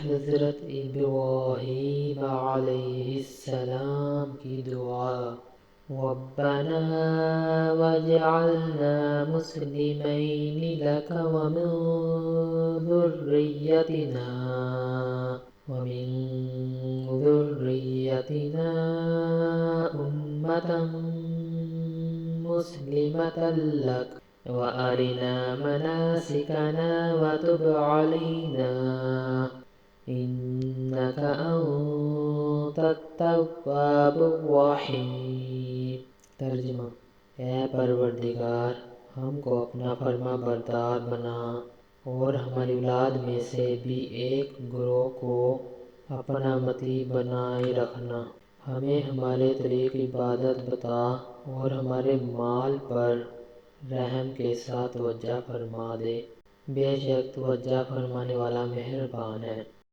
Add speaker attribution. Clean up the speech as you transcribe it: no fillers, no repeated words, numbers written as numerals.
Speaker 1: حضرت ابراہیم علیہ السلام کی دعا ربنا واجعلنا مسلمین لک ومن ذریتنا أمة مسلمة لك وأرنا مناسكنا وتب علينا إنك أنت التواب الرحيم۔ ترجمہ: اے پروردگار، ہم کو اپنا فرما بردار بنا اور ہماری اولاد میں سے بھی ایک گروہ کو اپنا مطیع بنائے رکھنا۔ ہمیں ہمارے طریق عبادت بتا اور ہمارے مال پر رحم کے ساتھ توجہ فرما دے، بے شک توجہ فرمانے والا مہربان ہے۔